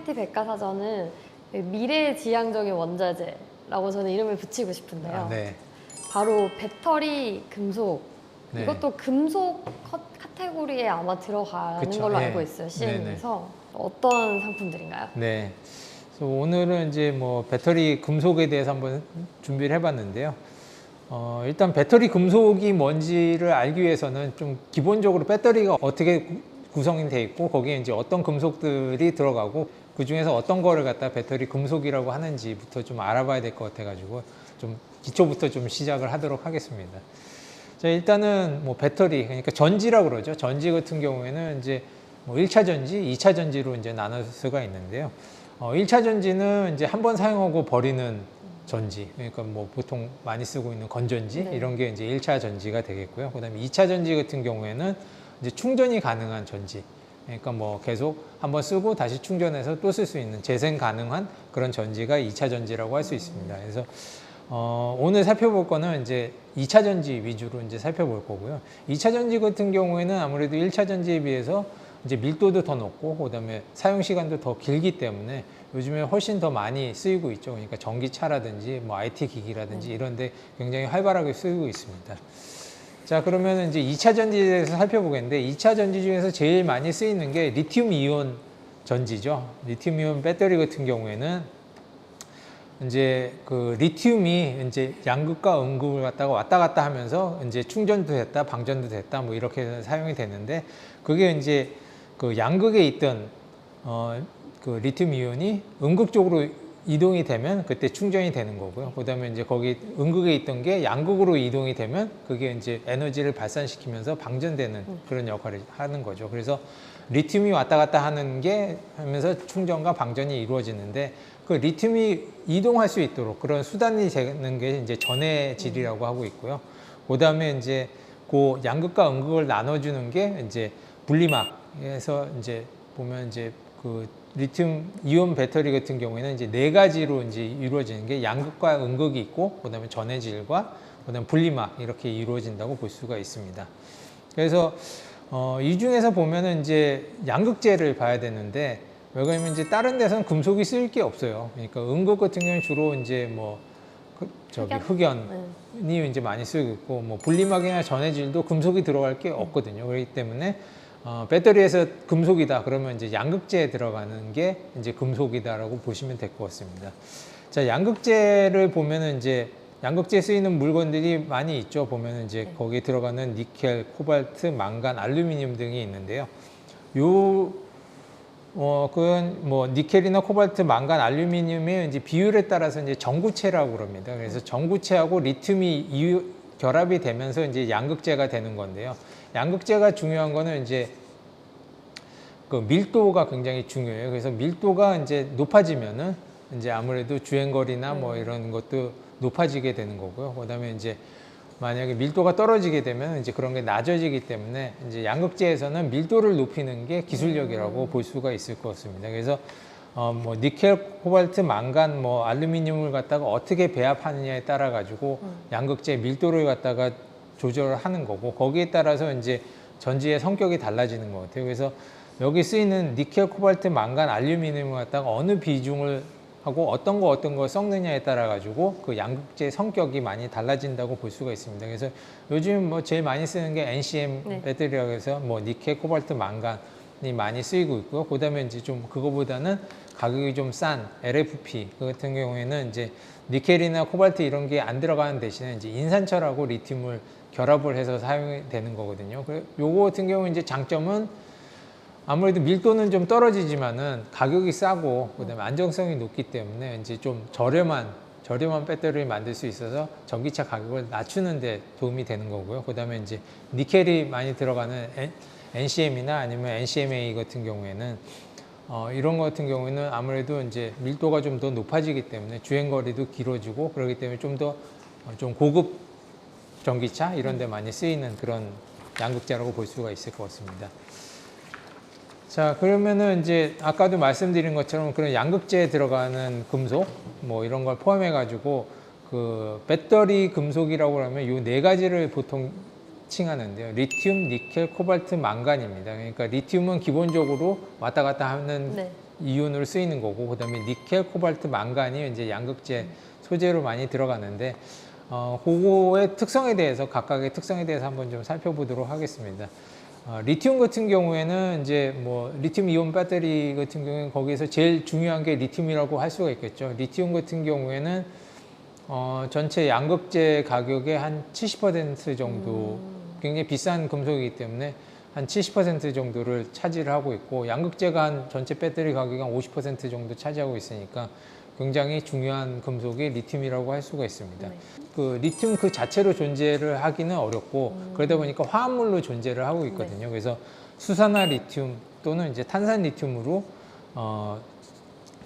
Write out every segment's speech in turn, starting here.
KT 백과사전은 미래지향적인 원자재라고 저는 이름을 붙이고 싶은데요. 네. 바로 배터리 금속, 네. 이것도 금속 카테고리에 아마 들어가는 그쵸. 걸로 네. 알고 있어요, 네네. CM에서. 어떤 상품들인가요? 네. 그래서 오늘은 이제 뭐 배터리 금속에 대해서 한번 준비를 해봤는데요. 일단 배터리 금속이 뭔지를 알기 위해서는 좀 기본적으로 배터리가 어떻게 구성이 돼 있고 거기에 이제 어떤 금속들이 들어가고 그 중에서 어떤 거를 갖다 배터리 금속이라고 하는지부터 좀 알아봐야 될 것 같아가지고 좀 기초부터 좀 시작을 하도록 하겠습니다. 자, 일단은 뭐 배터리, 그러니까 전지라고 그러죠. 전지 같은 경우에는 이제 뭐 1차 전지, 2차 전지로 이제 나눌 수가 있는데요. 1차 전지는 이제 한번 사용하고 버리는 전지, 그러니까 뭐 보통 많이 쓰고 있는 건전지, 네. 이런 게 이제 1차 전지가 되겠고요. 그 다음에 2차 전지 같은 경우에는 이제 충전이 가능한 전지. 그러니까 뭐 계속 한번 쓰고 다시 충전해서 또 쓸 수 있는 재생 가능한 그런 전지가 2차 전지라고 할 수 있습니다. 그래서 오늘 살펴볼 거는 이제 2차 전지 위주로 이제 살펴볼 거고요. 2차 전지 같은 경우에는 아무래도 1차 전지에 비해서 이제 밀도도 더 높고 그다음에 사용 시간도 더 길기 때문에 요즘에 훨씬 더 많이 쓰이고 있죠. 그러니까 전기차라든지 뭐 IT 기기라든지 이런 데 굉장히 활발하게 쓰이고 있습니다. 자, 그러면 이제 2차 전지에 대해서 살펴보겠는데 2차 전지 중에서 제일 많이 쓰이는 게 리튬 이온 전지죠. 리튬 이온 배터리 같은 경우에는 이제 그 리튬이 이제 양극과 음극을 갖다가 왔다 갔다 하면서 이제 충전도 됐다, 방전도 됐다, 뭐 이렇게 사용이 되는데 그게 이제 그 양극에 있던 그 리튬 이온이 음극 쪽으로 이동이 되면 그때 충전이 되는 거고요. 그다음에 이제 거기 음극에 있던 게 양극으로 이동이 되면 그게 이제 에너지를 발산시키면서 방전되는 그런 역할을 하는 거죠. 그래서 리튬이 왔다 갔다 하는 게 하면서 충전과 방전이 이루어지는데 그 리튬이 이동할 수 있도록 그런 수단이 되는 게 이제 전해질이라고 하고 있고요. 그다음에 이제 그 양극과 음극을 나눠주는 게 이제 분리막에서 이제 보면 이제 그 리튬 이온 배터리 같은 경우에는 이제 네 가지로 이제 이루어지는 게 양극과 음극이 있고 그다음에 전해질과 그다음에 분리막 이렇게 이루어진다고 볼 수가 있습니다. 그래서 이 중에서 보면은 이제 양극재를 봐야 되는데 왜 그러냐면 이제 다른 데서는 금속이 쓰일 게 없어요. 그러니까 음극 같은 경우는 주로 이제 뭐 흑연이 이제 많이 쓰이고 있고 뭐 분리막이나 전해질도 금속이 들어갈 게 없거든요. 그렇기 때문에 배터리에서 금속이다 그러면 이제 양극재에 들어가는 게 이제 금속이다라고 보시면 될 것 같습니다. 자, 양극재를 보면은 이제 양극재에 쓰이는 물건들이 많이 있죠. 보면은 이제 거기에 들어가는 니켈, 코발트, 망간, 알루미늄 등이 있는데요. 그건 뭐 니켈이나 코발트, 망간, 알루미늄의 이제 비율에 따라서 이제 전구체라고 그럽니다. 그래서 전구체하고 리튬이 결합이 되면서 이제 양극재가 되는 건데요. 양극재가 중요한 거는 이제 그 밀도가 굉장히 중요해요. 그래서 밀도가 이제 높아지면은 이제 아무래도 주행거리나 뭐 이런 것도 높아지게 되는 거고요. 그다음에 이제 만약에 밀도가 떨어지게 되면 이제 그런 게 낮아지기 때문에 이제 양극재에서는 밀도를 높이는 게 기술력이라고 볼 수가 있을 것 같습니다. 그래서 뭐 니켈, 코발트, 망간, 뭐 알루미늄을 갖다가 어떻게 배합하느냐에 따라 가지고 양극재 밀도를 갖다가 조절을 하는 거고 거기에 따라서 이제 전지의 성격이 달라지는 것 같아요. 그래서 여기 쓰이는 니켈, 코발트, 망간, 알루미늄을 갖다가 어느 비중을 하고 어떤 거 섞느냐에 따라 가지고 그 양극재 성격이 많이 달라진다고 볼 수가 있습니다. 그래서 요즘 뭐 제일 많이 쓰는 게 NCM 배터리라고 해서 뭐 니켈, 코발트, 망간이 많이 쓰이고 있고요. 그다음에 이제 좀 그거보다는 가격이 좀 싼 LFP 그 같은 경우에는 이제 니켈이나 코발트 이런 게 안 들어가는 대신에 이제 인산철하고 리튬을 결합을 해서 사용이 되는 거거든요. 요거 같은 경우 이제 장점은 아무래도 밀도는 좀 떨어지지만은 가격이 싸고 그다음에 안정성이 높기 때문에 이제 좀 저렴한 배터리를 만들 수 있어서 전기차 가격을 낮추는 데 도움이 되는 거고요. 그다음에 이제 니켈이 많이 들어가는 NCM이나 아니면 NCMA 같은 경우에는 이런 거 같은 경우에는 아무래도 이제 밀도가 좀 더 높아지기 때문에 주행거리도 길어지고 그렇기 때문에 좀 더 좀 고급 전기차 이런 데 많이 쓰이는 그런 양극재라고 볼 수가 있을 것 같습니다. 자, 그러면은 이제 아까도 말씀드린 것처럼 그런 양극재에 들어가는 금속 뭐 이런 걸 포함해 가지고 그 배터리 금속이라고 하면 요 네 가지를 보통 칭하는데요. 리튬, 니켈, 코발트, 망간입니다. 그러니까 리튬은 기본적으로 왔다 갔다 하는 이윤으로 쓰이는 거고, 그다음에 니켈, 코발트, 망간이 이제 양극재 소재로 많이 들어가는데, 그거의 특성에 대해서, 각각의 특성에 대해서 한번 좀 살펴보도록 하겠습니다. 리튬 같은 경우에는 이제 뭐 리튬 이온 배터리 같은 경우에는 거기에서 제일 중요한 게 리튬이라고 할 수가 있겠죠. 리튬 같은 경우에는 전체 양극재 가격의 한 70% 정도, 굉장히 비싼 금속이기 때문에 한 70% 정도를 차지를 하고 있고, 양극재가 한 전체 배터리 가격의 한 50% 정도 차지하고 있으니까 굉장히 중요한 금속이 리튬이라고 할 수가 있습니다. 네. 그 리튬 그 자체로 존재를 하기는 어렵고, 그러다 보니까 화합물로 존재를 하고 있거든요. 그래서 수산화 리튬 또는 이제 탄산 리튬으로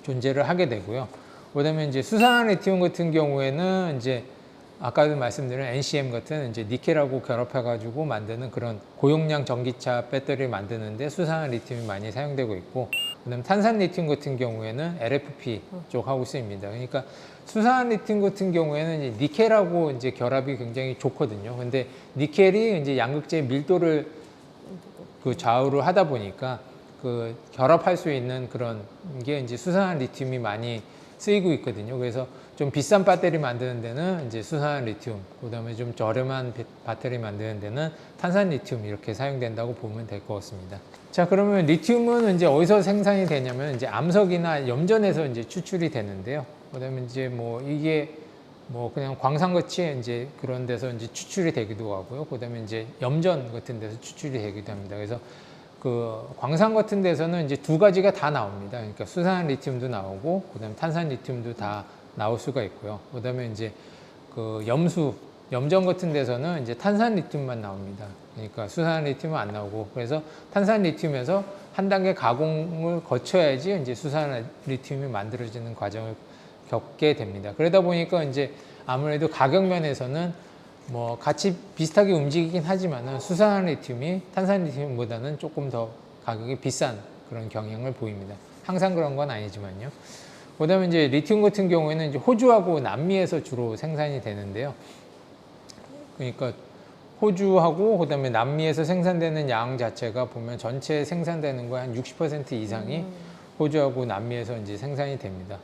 존재를 하게 되고요. 그다음에 이제 수산화 리튬 같은 경우에는 이제 아까도 말씀드린 NCM 같은 이제 니켈하고 결합해가지고 만드는 그런 고용량 전기차 배터리를 만드는데 수산화 리튬이 많이 사용되고 있고, 그다음 탄산 리튬 같은 경우에는 LFP 쪽하고 쓰입니다. 그러니까 수산화 리튬 같은 경우에는 이제 니켈하고 이제 결합이 굉장히 좋거든요. 근데 니켈이 이제 양극재 밀도를 그 좌우를 하다 보니까 그 결합할 수 있는 그런 게 이제 수산화 리튬이 많이 쓰이고 있거든요. 그래서 좀 비싼 배터리 만드는 데는 이제 수산화 리튬, 그다음에 좀 저렴한 배터리 만드는 데는 탄산 리튬 이렇게 사용된다고 보면 될 것 같습니다. 자, 그러면 리튬은 이제 어디서 생산이 되냐면 이제 암석이나 염전에서 이제 추출이 되는데요. 그다음에 이제 뭐 이게 뭐 그냥 광산같이 이제 그런 데서 이제 추출이 되기도 하고요. 그다음에 이제 염전 같은 데서 추출이 되기도 합니다. 그래서 그 광산 같은 데서는 이제 두 가지가 다 나옵니다. 그러니까 수산화 리튬도 나오고, 그다음에 탄산 리튬도 다 나올 수가 있고요. 그다음에 이제 그 염전 같은 데서는 이제 탄산 리튬만 나옵니다. 그러니까 수산화 리튬은 안 나오고, 그래서 탄산 리튬에서 한 단계 가공을 거쳐야지 이제 수산화 리튬이 만들어지는 과정을 겪게 됩니다. 그러다 보니까 이제 아무래도 가격 면에서는 뭐 같이 비슷하게 움직이긴 하지만은 수산화 리튬이 탄산 리튬보다는 조금 더 가격이 비싼 그런 경향을 보입니다. 항상 그런 건 아니지만요. 그다음에 이제 리튬 같은 경우에는 이제 호주하고 남미에서 주로 생산이 되는데요. 그러니까 호주하고 그다음에 남미에서 생산되는 양 자체가 보면 전체 생산되는 거의 한 60% 이상이 호주하고 남미에서 이제 생산이 됩니다.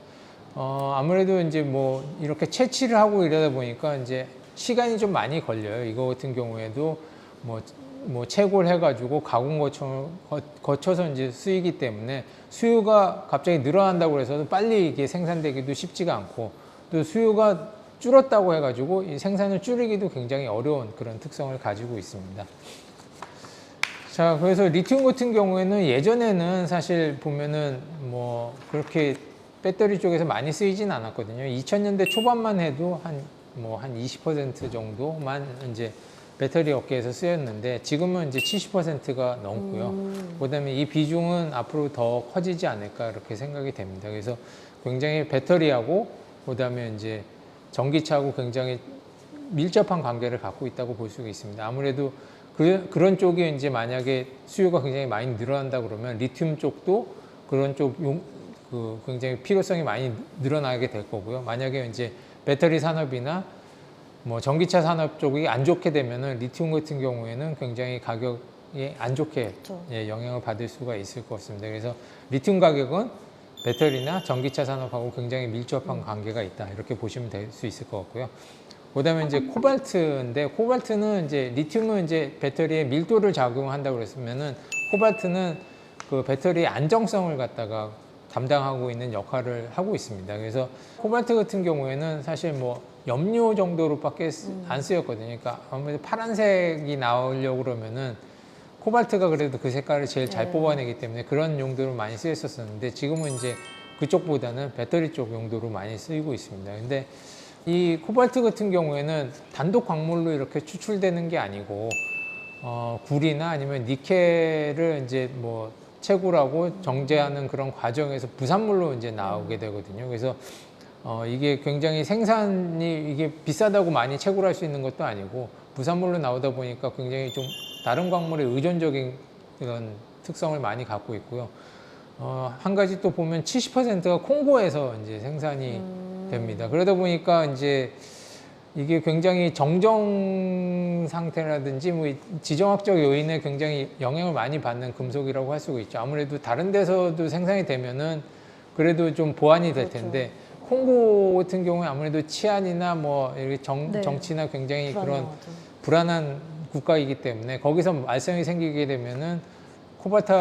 아무래도 이제 뭐 이렇게 채취를 하고 이러다 보니까 이제 시간이 좀 많이 걸려요. 이거 같은 경우에도 뭐 채굴 해가지고 가공 거쳐서 이제 쓰이기 때문에 수요가 갑자기 늘어난다고 해서 빨리 이게 생산되기도 쉽지가 않고, 또 수요가 줄었다고 해가지고 이 생산을 줄이기도 굉장히 어려운 그런 특성을 가지고 있습니다. 자, 그래서 리튬 같은 경우에는 예전에는 사실 보면은 뭐 그렇게 배터리 쪽에서 많이 쓰이진 않았거든요. 2000년대 초반만 해도 한 20% 정도만 이제 배터리 업계에서 쓰였는데, 지금은 이제 70%가 넘고요. 그다음에 이 비중은 앞으로 더 커지지 않을까 이렇게 생각이 됩니다. 그래서 굉장히 배터리하고 그다음에 이제 전기차하고 굉장히 밀접한 관계를 갖고 있다고 볼 수가 있습니다. 아무래도 그런 쪽이 이제 만약에 수요가 굉장히 많이 늘어난다 그러면 리튬 쪽도 그런 쪽 굉장히 필요성이 많이 늘어나게 될 거고요. 만약에 이제 배터리 산업이나 뭐 전기차 산업 쪽이 안 좋게 되면은 리튬 같은 경우에는 굉장히 가격이 안 좋게 그렇죠. 영향을 받을 수가 있을 것 같습니다. 그래서 리튬 가격은 배터리나 전기차 산업하고 굉장히 밀접한 관계가 있다, 이렇게 보시면 될 수 있을 것 같고요. 그다음에 이제 코발트인데, 코발트는 이제 리튬은 이제 배터리의 밀도를 작용한다고 그랬으면은 코발트는 그 배터리의 안정성을 갖다가 담당하고 있는 역할을 하고 있습니다. 그래서 코발트 같은 경우에는 사실 뭐 염료 정도로밖에 안 쓰였거든요. 그러니까 아무래도 파란색이 나오려고 그러면은 코발트가 그래도 그 색깔을 제일 잘 뽑아내기 때문에 그런 용도로 많이 쓰였었는데, 지금은 이제 그쪽보다는 배터리 쪽 용도로 많이 쓰이고 있습니다. 근데 이 코발트 같은 경우에는 단독 광물로 이렇게 추출되는 게 아니고 구리나 아니면 니켈을 이제 뭐 채굴하고 정제하는 그런 과정에서 부산물로 이제 나오게 되거든요. 그래서 이게 굉장히 생산이 이게 비싸다고 많이 채굴할 수 있는 것도 아니고, 부산물로 나오다 보니까 굉장히 좀 다른 광물에 의존적인 그런 특성을 많이 갖고 있고요. 한 가지 또 보면 70%가 콩고에서 이제 생산이 됩니다. 그러다 보니까 이제 이게 굉장히 정정 상태라든지 뭐 지정학적 요인에 굉장히 영향을 많이 받는 금속이라고 할 수가 있죠. 아무래도 다른 데서도 생산이 되면은 그래도 좀 보완이 될 텐데 콩고 같은 경우에 아무래도 치안이나 뭐 이렇게 네. 정치나 굉장히 그런 불안하죠. 불안한 국가이기 때문에 거기서 말썽이 생기게 되면은 코발트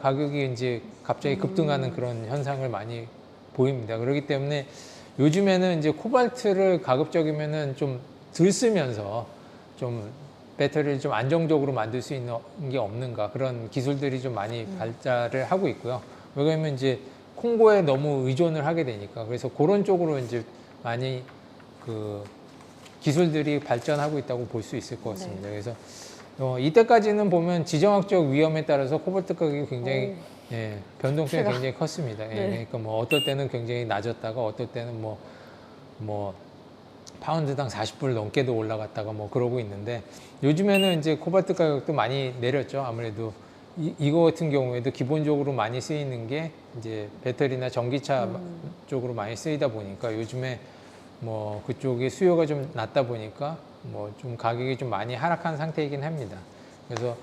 가격이 이제 갑자기 급등하는 그런 현상을 많이 보입니다. 그렇기 때문에 요즘에는 이제 코발트를 가급적이면은 좀 덜 쓰면서 좀 배터리를 좀 안정적으로 만들 수 있는 게 없는가 그런 기술들이 좀 많이 발달을 하고 있고요. 왜냐하면 이제 콩고에 너무 의존을 하게 되니까 그래서 그런 쪽으로 이제 많이 그 기술들이 발전하고 있다고 볼 수 있을 것 같습니다. 그래서 이때까지는 보면 지정학적 위험에 따라서 코발트 가격이 굉장히 예, 변동성이 굉장히 컸습니다. 예, 네. 그러니까 뭐 어떨 때는 굉장히 낮았다가 어떨 때는 뭐 파운드당 40불 넘게도 올라갔다가 뭐 그러고 있는데 요즘에는 이제 코발트 가격도 많이 내렸죠. 아무래도 이거 같은 경우에도 기본적으로 많이 쓰이는 게 이제 배터리나 전기차 쪽으로 많이 쓰이다 보니까 요즘에 뭐 그쪽에 수요가 좀 낮다 보니까 뭐 좀 가격이 좀 많이 하락한 상태이긴 합니다. 그래서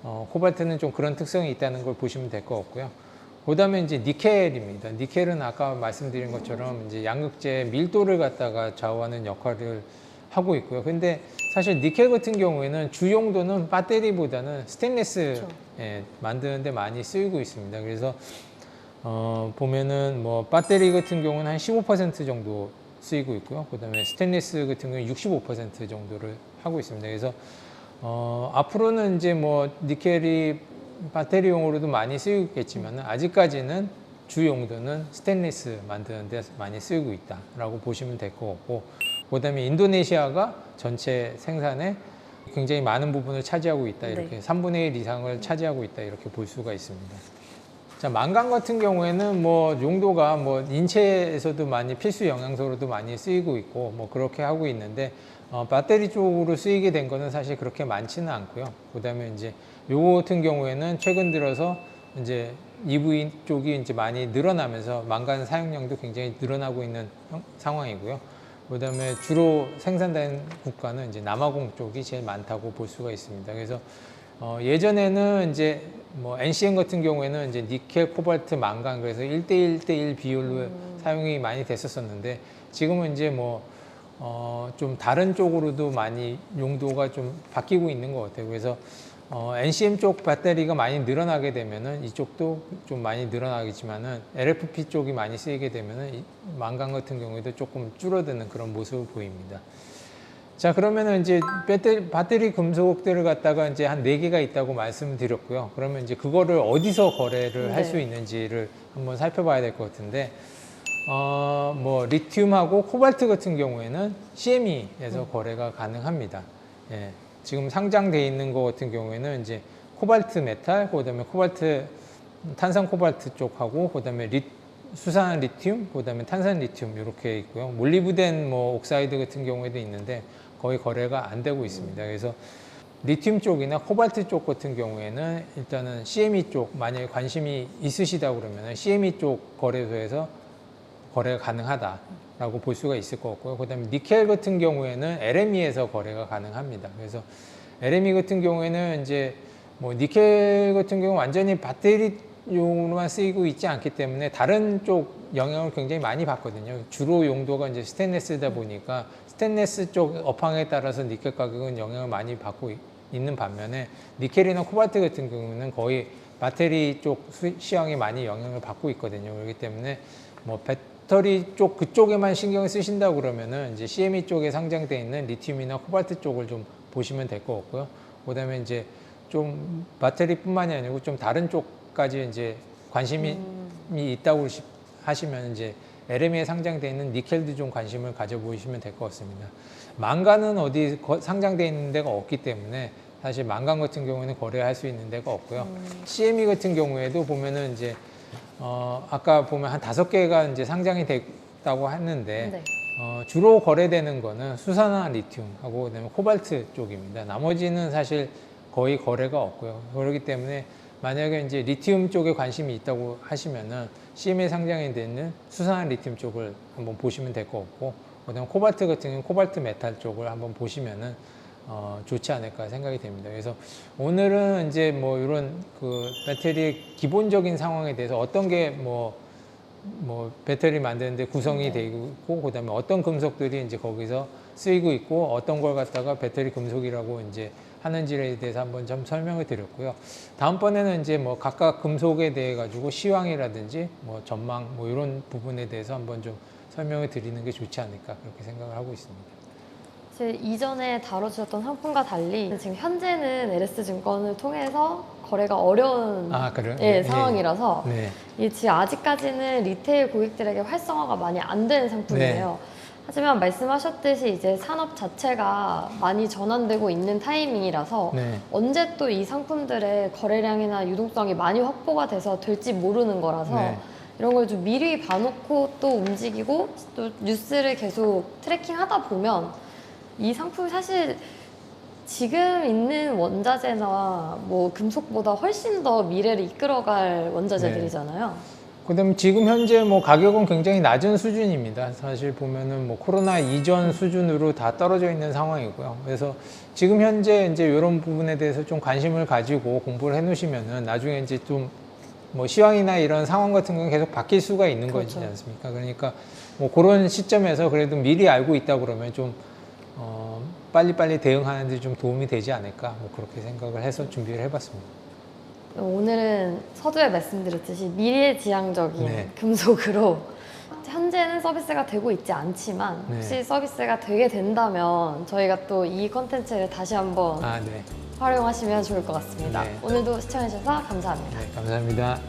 코발트는 좀 그런 특성이 있다는 걸 보시면 될 것 같고요. 그다음에 이제 니켈입니다. 니켈은 아까 말씀드린 것처럼 이제 양극재 밀도를 갖다가 좌우하는 역할을 하고 있고요. 근데 사실 니켈 같은 경우에는 주 용도는 배터리보다는 스테인리스 만드는 데 많이 쓰이고 있습니다. 그래서 보면은 뭐 배터리 같은 경우는 한 15% 정도 쓰이고 있고요. 그다음에 스테인리스 같은 경우는 65% 정도를 하고 있습니다. 그래서 앞으로는 이제 뭐 니켈이 배터리용으로도 많이 쓰이겠지만 아직까지는 주 용도는 스테인리스 만드는 데 많이 쓰이고 있다라고 보시면 될 것 같고, 그다음에 인도네시아가 전체 생산에 굉장히 많은 부분을 차지하고 있다, 이렇게 3분의 1 이상을 차지하고 있다, 이렇게 볼 수가 있습니다. 자, 망간 같은 경우에는 뭐 용도가 뭐 인체에서도 많이 필수 영양소로도 많이 쓰이고 있고 뭐 그렇게 하고 있는데 배터리 쪽으로 쓰이게 된 거는 사실 그렇게 많지는 않고요. 그다음에 이제 요거 같은 경우에는 최근 들어서 이제 EV 쪽이 이제 많이 늘어나면서 망간 사용량도 굉장히 늘어나고 있는 상황이고요. 그다음에 주로 생산된 국가는 이제 남아공 쪽이 제일 많다고 볼 수가 있습니다. 그래서 예전에는 이제 뭐 NCM 같은 경우에는 이제 니켈, 코발트, 망간, 그래서 1대1대1 비율로 사용이 많이 됐었었는데 지금은 이제 좀 다른 쪽으로도 많이 용도가 좀 바뀌고 있는 것 같아요. 그래서 NCM 쪽 배터리가 많이 늘어나게 되면은 이쪽도 좀 많이 늘어나겠지만은 LFP 쪽이 많이 쓰이게 되면은 이 망간 같은 경우에도 조금 줄어드는 그런 모습을 보입니다. 자, 그러면은 이제 배터리 금속들을 갖다가 이제 한 4개가 있다고 말씀드렸고요. 그러면 이제 그거를 어디서 거래를 할 수 있는지를 한번 살펴봐야 될 것 같은데, 뭐 리튬하고 코발트 같은 경우에는 CME에서 거래가 가능합니다. 예, 지금 상장돼 있는 것 같은 경우에는 이제 코발트 메탈, 그다음에 코발트 탄산 코발트 쪽하고 그다음에 수산 리튬, 그다음에 탄산 리튬 이렇게 있고요. 몰리브덴 뭐 옥사이드 같은 경우에도 있는데 거의 거래가 안 되고 있습니다. 그래서 리튬 쪽이나 코발트 쪽 같은 경우에는 일단은 CME 쪽 만약에 관심이 있으시다 그러면 CME 쪽 거래소에서 거래가 가능하다라고 볼 수가 있을 것 같고요. 그다음에 니켈 같은 경우에는 LME에서 거래가 가능합니다. 그래서 LME 같은 경우에는 이제 뭐 니켈 같은 경우 완전히 배터리용으로만 쓰이고 있지 않기 때문에 다른 쪽 영향을 굉장히 많이 받거든요. 주로 용도가 이제 스테인리스다 보니까 스테인리스 쪽 업황에 따라서 니켈 가격은 영향을 많이 받고 있는 반면에 니켈이나 코발트 같은 경우는 거의 배터리 쪽 시황에 많이 영향을 받고 있거든요. 그렇기 때문에 뭐 배터리 쪽 그쪽에만 신경을 쓰신다 그러면은 이제 CME 쪽에 상장되어 있는 리튬이나 코발트 쪽을 좀 보시면 될 것 같고요. 그다음에 이제 좀 배터리뿐만이 아니고 좀 다른 쪽까지 이제 관심이 있다고 하시면 이제 LME에 상장되어 있는 니켈도 좀 관심을 가져보시면 될 것 같습니다. 망간은 어디 상장되어 있는 데가 없기 때문에 사실 망간 같은 경우는 거래할 수 있는 데가 없고요. CME 같은 경우에도 보면은 이제 아까 보면 한 5개가 이제 상장이 됐다고 했는데 주로 거래되는 거는 수산화 리튬하고 그다음에 코발트 쪽입니다. 나머지는 사실 거의 거래가 없고요. 그렇기 때문에 만약에 이제 리튬 쪽에 관심이 있다고 하시면은 CME 상장이 되는 수산화 리튬 쪽을 한번 보시면 될 것 같고, 그다음 코발트 같은 경우는 코발트 메탈 쪽을 한번 보시면은 좋지 않을까 생각이 됩니다. 그래서 오늘은 이제 뭐 이런 그 배터리의 기본적인 상황에 대해서 어떤 게 뭐 배터리 만드는데 구성이 되고 있고, 그다음에 어떤 금속들이 이제 거기서 쓰이고 있고, 어떤 걸 갖다가 배터리 금속이라고 이제 하는지에 대해서 한번 좀 설명을 드렸고요. 다음번에는 이제 뭐 각각 금속에 대해 가지고 시황이라든지 뭐 전망 뭐 이런 부분에 대해서 한번 좀 설명을 드리는 게 좋지 않을까 그렇게 생각을 하고 있습니다. 이전에 다뤄주셨던 상품과 달리 지금 현재는 LS증권을 통해서 거래가 어려운 그래요? 예, 상황이라서 네. 이게 지금 아직까지는 리테일 고객들에게 활성화가 많이 안 된 상품이에요. 하지만 말씀하셨듯이 이제 산업 자체가 많이 전환되고 있는 타이밍이라서 네. 언제 또 이 상품들의 거래량이나 유동성이 많이 확보가 돼서 될지 모르는 거라서 네. 이런 걸 좀 미리 봐놓고 또 움직이고 또 뉴스를 계속 트래킹하다 보면 이 상품이 사실 지금 있는 원자재나 뭐 금속보다 훨씬 더 미래를 이끌어갈 원자재들이잖아요. 그다음에 지금 현재 뭐 가격은 굉장히 낮은 수준입니다. 사실 보면은 뭐 코로나 이전 수준으로 다 떨어져 있는 상황이고요. 그래서 지금 현재 이제 이런 부분에 대해서 좀 관심을 가지고 공부를 해 놓으시면은 나중에 이제 좀 뭐 시황이나 이런 상황 같은 건 계속 바뀔 수가 있는 거지 않습니까? 그러니까 뭐 그런 시점에서 그래도 미리 알고 있다 그러면 좀 빨리빨리 대응하는 데 좀 도움이 되지 않을까 뭐 그렇게 생각을 해서 준비를 해봤습니다. 오늘은 서두에 말씀드렸듯이 미래지향적인 네. 금속으로 현재는 서비스가 되고 있지 않지만 혹시 서비스가 되게 된다면 저희가 또 이 컨텐츠를 다시 한번 네. 활용하시면 좋을 것 같습니다. 네. 오늘도 시청해주셔서 감사합니다. 네, 감사합니다.